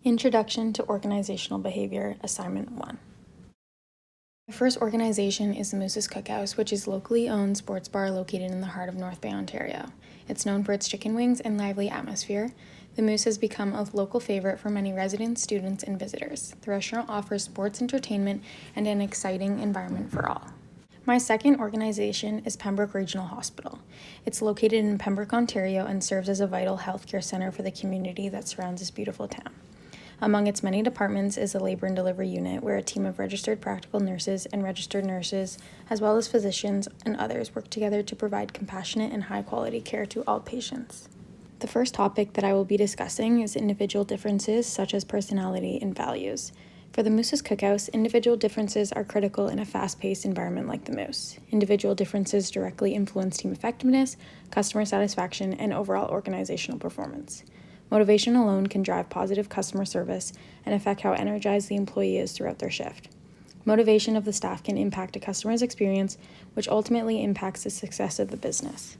Introduction to Organizational Behavior, Assignment 1. My first organization is the Moose's Cookhouse, which is a locally owned sports bar located in the heart of North Bay, Ontario. It's known for its chicken wings and lively atmosphere. The Moose has become a local favorite for many residents, students, and visitors. The restaurant offers sports entertainment and an exciting environment for all. My second organization is Pembroke Regional Hospital. It's located in Pembroke, Ontario, and serves as a vital healthcare center for the community that surrounds this beautiful town. Among its many departments is the labor and delivery unit, where a team of registered practical nurses and registered nurses, as well as physicians and others, work together to provide compassionate and high-quality care to all patients. The first topic that I will be discussing is individual differences, such as personality and values. For the Moose's Cookhouse, individual differences are critical in a fast-paced environment like the Moose. Individual differences directly influence team effectiveness, customer satisfaction, and overall organizational performance. Motivation alone can drive positive customer service and affect how energized the employee is throughout their shift. Motivation of the staff can impact a customer's experience, which ultimately impacts the success of the business.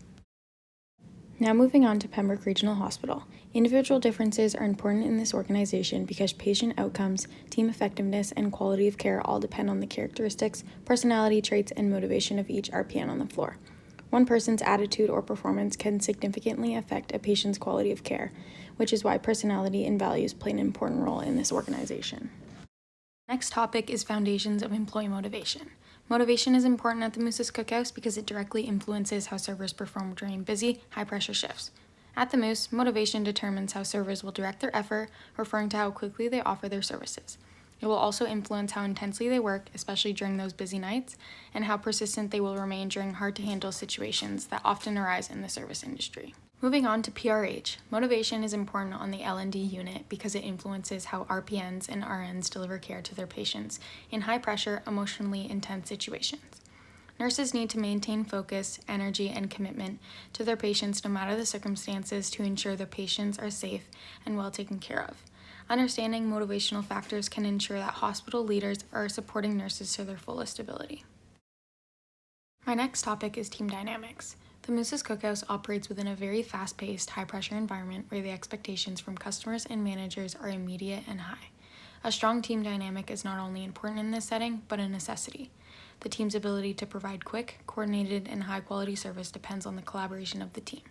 Now moving on to Pembroke Regional Hospital. Individual differences are important in this organization because patient outcomes, team effectiveness, and quality of care all depend on the characteristics, personality traits, and motivation of each RPN on the floor. One person's attitude or performance can significantly affect a patient's quality of care, which is why personality and values play an important role in this organization. Next topic is foundations of employee motivation. Motivation is important at the Moose's Cookhouse because it directly influences how servers perform during busy, high-pressure shifts. At the Moose, motivation determines how servers will direct their effort, referring to how quickly they offer their services. It will also influence how intensely they work, especially during those busy nights, and how persistent they will remain during hard-to-handle situations that often arise in the service industry. Moving on to PRH, motivation is important on the L&D unit because it influences how RPNs and RNs deliver care to their patients in high-pressure, emotionally intense situations. Nurses need to maintain focus, energy, and commitment to their patients no matter the circumstances to ensure their patients are safe and well taken care of. Understanding motivational factors can ensure that hospital leaders are supporting nurses to their fullest ability. My next topic is team dynamics. The Moose's Cookhouse operates within a very fast-paced, high-pressure environment where the expectations from customers and managers are immediate and high. A strong team dynamic is not only important in this setting, but a necessity. The team's ability to provide quick, coordinated, and high-quality service depends on the collaboration of the team.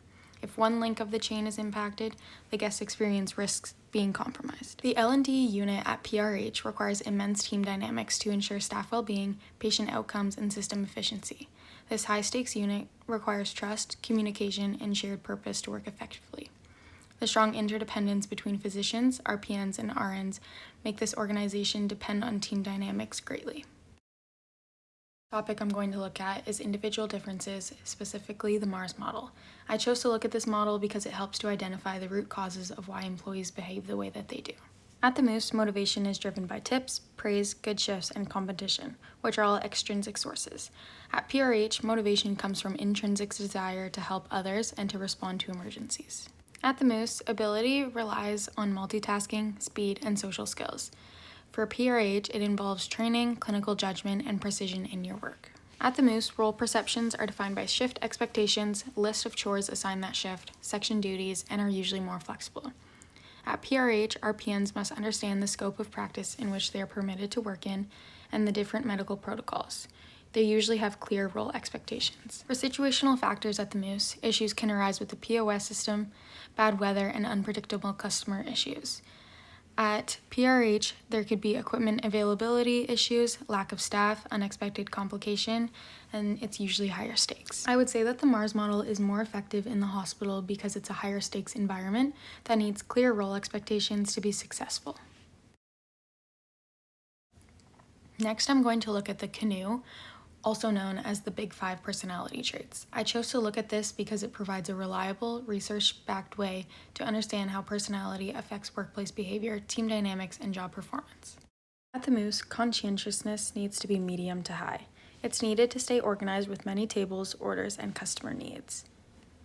If one link of the chain is impacted, the guest experience risks being compromised. The L&D unit at PRH requires immense team dynamics to ensure staff well-being, patient outcomes, and system efficiency. This high-stakes unit requires trust, communication, and shared purpose to work effectively. The strong interdependence between physicians, RPNs, and RNs make this organization depend on team dynamics greatly. The topic I'm going to look at is individual differences, specifically the Mars model. I chose to look at this model because it helps to identify the root causes of why employees behave the way that they do. At the Moose, motivation is driven by tips, praise, good shifts, and competition, which are all extrinsic sources. At PRH, motivation comes from intrinsic desire to help others and to respond to emergencies. At the Moose, ability relies on multitasking, speed, and social skills. For PRH, it involves training, clinical judgment, and precision in your work. At the Moose, role perceptions are defined by shift expectations, list of chores assigned that shift, section duties, and are usually more flexible. At PRH, RPNs must understand the scope of practice in which they are permitted to work in and the different medical protocols. They usually have clear role expectations. For situational factors at the Moose, issues can arise with the POS system, bad weather, and unpredictable customer issues. At PRH, there could be equipment availability issues, lack of staff, unexpected complication, and it's usually higher stakes. I would say that the Mars model is more effective in the hospital because it's a higher stakes environment that needs clear role expectations to be successful. Next, I'm going to look at the CANOE, also known as the Big Five personality traits. I chose to look at this because it provides a reliable, research-backed way to understand how personality affects workplace behavior, team dynamics, and job performance. At the Moose, conscientiousness needs to be medium to high. It's needed to stay organized with many tables, orders, and customer needs.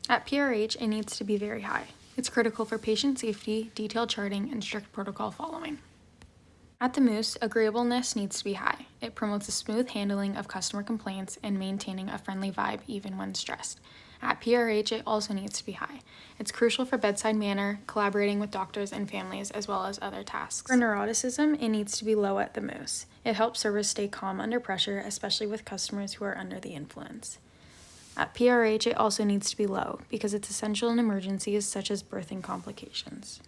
At PRH, it needs to be very high. It's critical for patient safety, detailed charting, and strict protocol following. At the Moose, agreeableness needs to be high. It promotes a smooth handling of customer complaints and maintaining a friendly vibe even when stressed. At PRH, it also needs to be high. It's crucial for bedside manner, collaborating with doctors and families, as well as other tasks. For neuroticism, it needs to be low at the Moose. It helps servers stay calm under pressure, especially with customers who are under the influence. At PRH, it also needs to be low because it's essential in emergencies such as birthing complications.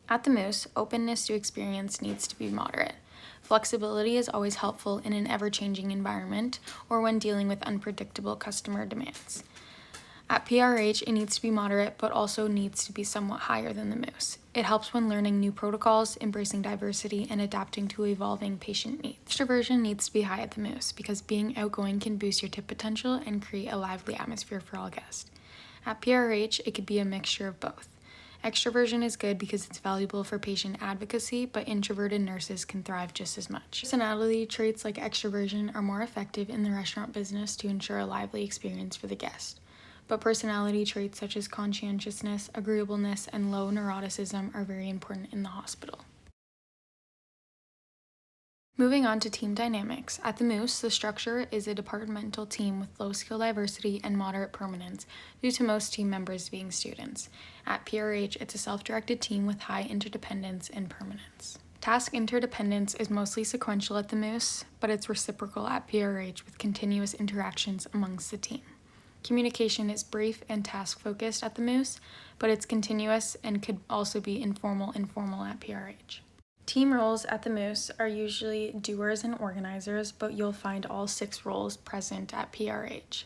At the Moose, openness to experience needs to be moderate. Flexibility is always helpful in an ever-changing environment or when dealing with unpredictable customer demands. At PRH, it needs to be moderate, but also needs to be somewhat higher than the Moose. It helps when learning new protocols, embracing diversity, and adapting to evolving patient needs. Extroversion needs to be high at the Moose because being outgoing can boost your tip potential and create a lively atmosphere for all guests. At PRH, it could be a mixture of both. Extroversion is good because it's valuable for patient advocacy, but introverted nurses can thrive just as much. Personality traits like extroversion are more effective in the restaurant business to ensure a lively experience for the guest. But personality traits such as conscientiousness, agreeableness, and low neuroticism are very important in the hospital. Moving on to team dynamics. At the Moose, the structure is a departmental team with low skill diversity and moderate permanence due to most team members being students. At PRH, it's a self-directed team with high interdependence and permanence. Task interdependence is mostly sequential at the Moose, but it's reciprocal at PRH with continuous interactions amongst the team. Communication is brief and task-focused at the Moose, but it's continuous and could also be informal at PRH. Team roles at the Moose are usually doers and organizers, but you'll find all 6 roles present at PRH.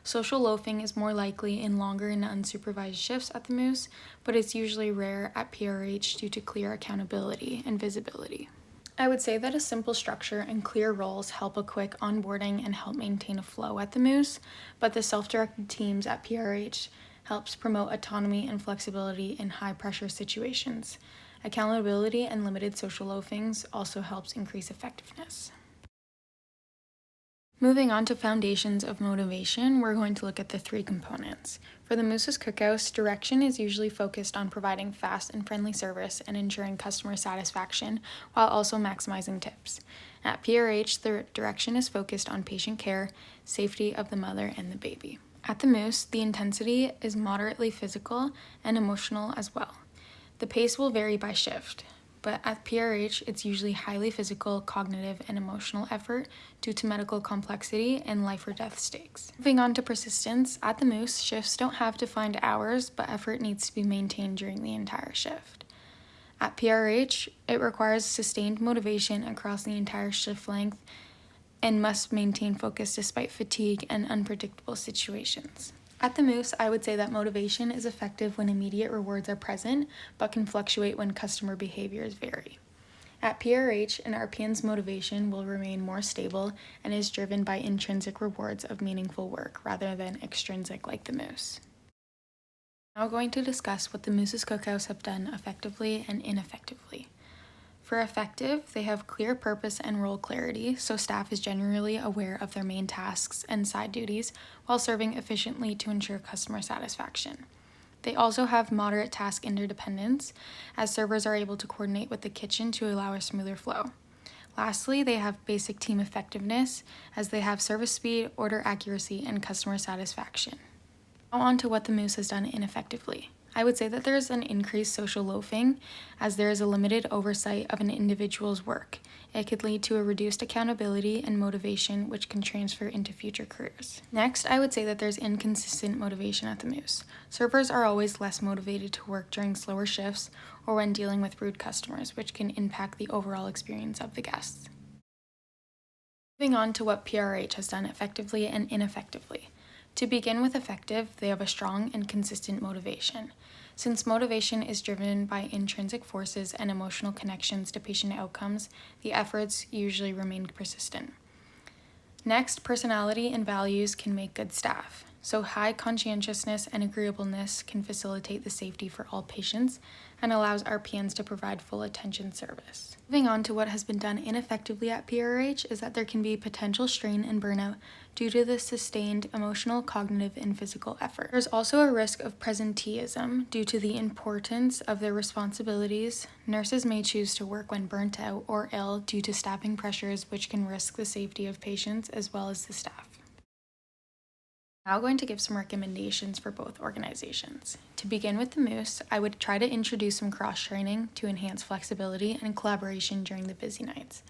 Social loafing is more likely in longer and unsupervised shifts at the Moose, but it's usually rare at PRH due to clear accountability and visibility. I would say that a simple structure and clear roles help a quick onboarding and help maintain a flow at the Moose, but the self-directed teams at PRH helps promote autonomy and flexibility in high-pressure situations. Accountability and limited social loafings also helps increase effectiveness. Moving on to foundations of motivation, we're going to look at the 3 components. For the Moose's Cookhouse, direction is usually focused on providing fast and friendly service and ensuring customer satisfaction while also maximizing tips. At PRH, the direction is focused on patient care, safety of the mother and the baby. At the Moose, the intensity is moderately physical and emotional as well. The pace will vary by shift, but at PRH, it's usually highly physical, cognitive, and emotional effort due to medical complexity and life or death stakes. Moving on to persistence, at the Moose, shifts don't have defined hours, but effort needs to be maintained during the entire shift. At PRH, it requires sustained motivation across the entire shift length and must maintain focus despite fatigue and unpredictable situations. At the Moose, I would say that motivation is effective when immediate rewards are present, but can fluctuate when customer behaviors vary. At PRH, an RPN's motivation will remain more stable and is driven by intrinsic rewards of meaningful work rather than extrinsic like the Moose. Now going to discuss what the Moose's Cookhouse have done effectively and ineffectively. For effective, they have clear purpose and role clarity, so staff is generally aware of their main tasks and side duties while serving efficiently to ensure customer satisfaction. They also have moderate task interdependence, as servers are able to coordinate with the kitchen to allow a smoother flow. Lastly, they have basic team effectiveness, as they have service speed, order accuracy, and customer satisfaction. Now on to what the Moose has done ineffectively. I would say that there is an increased social loafing as there is a limited oversight of an individual's work. It could lead to a reduced accountability and motivation, which can transfer into future careers. Next, I would say that there's inconsistent motivation at the Moose. Servers are always less motivated to work during slower shifts or when dealing with rude customers, which can impact the overall experience of the guests. Moving on to what PRH has done effectively and ineffectively. To begin with effective, they have a strong and consistent motivation. Since motivation is driven by intrinsic forces and emotional connections to patient outcomes, the efforts usually remain persistent. Next, personality and values can make good staff. So high conscientiousness and agreeableness can facilitate the safety for all patients and allows RPNs to provide full attention service. Moving on to what has been done ineffectively at PRH is that there can be potential strain and burnout due to the sustained emotional, cognitive, and physical effort. There's also a risk of presenteeism due to the importance of their responsibilities. Nurses may choose to work when burnt out or ill due to staffing pressures, which can risk the safety of patients as well as the staff. Now going to give some recommendations for both organizations. To begin with the Moose, I would try to introduce some cross-training to enhance flexibility and collaboration during the busy nights.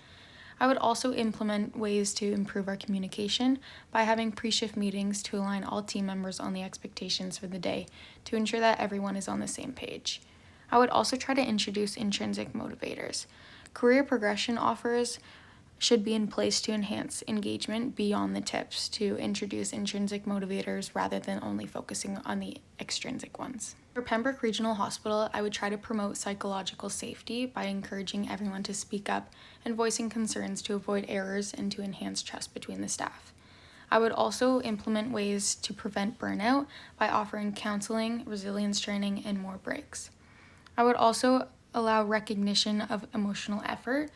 I would also implement ways to improve our communication by having pre-shift meetings to align all team members on the expectations for the day to ensure that everyone is on the same page. I would also try to introduce intrinsic motivators. Career progression offers should be in place to enhance engagement beyond the tips, to introduce intrinsic motivators rather than only focusing on the extrinsic ones. For Pembroke Regional Hospital, I would try to promote psychological safety by encouraging everyone to speak up and voicing concerns to avoid errors and to enhance trust between the staff. I would also implement ways to prevent burnout by offering counseling, resilience training, and more breaks. I would also allow recognition of emotional effort.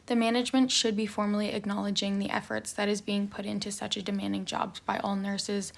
The management should be formally acknowledging the efforts that is being put into such a demanding job by all nurses,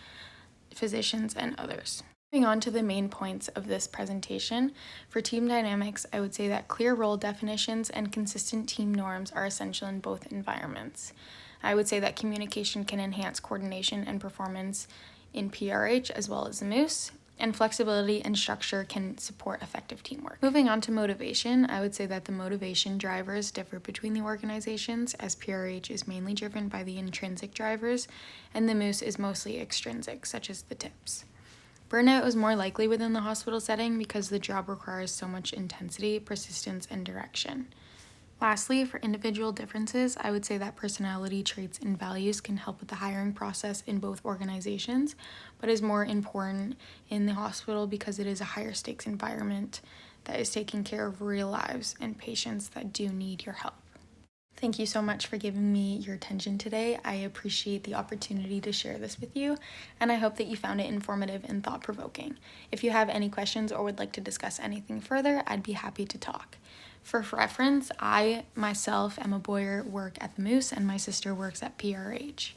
physicians, and others. Moving on to the main points of this presentation, for team dynamics, I would say that clear role definitions and consistent team norms are essential in both environments. I would say that communication can enhance coordination and performance in PRH as well as the Moose, and flexibility and structure can support effective teamwork. Moving on to motivation, I would say that the motivation drivers differ between the organizations, as PRH is mainly driven by the intrinsic drivers, and the Moose is mostly extrinsic, such as the tips. Burnout is more likely within the hospital setting because the job requires so much intensity, persistence, and direction. Lastly, for individual differences, I would say that personality traits and values can help with the hiring process in both organizations, but is more important in the hospital because it is a higher stakes environment that is taking care of real lives and patients that do need your help. Thank you so much for giving me your attention today. I appreciate the opportunity to share this with you, and I hope that you found it informative and thought-provoking. If you have any questions or would like to discuss anything further, I'd be happy to talk. For reference, I myself, Emma Boyer, work at the Moose, and my sister works at PRH.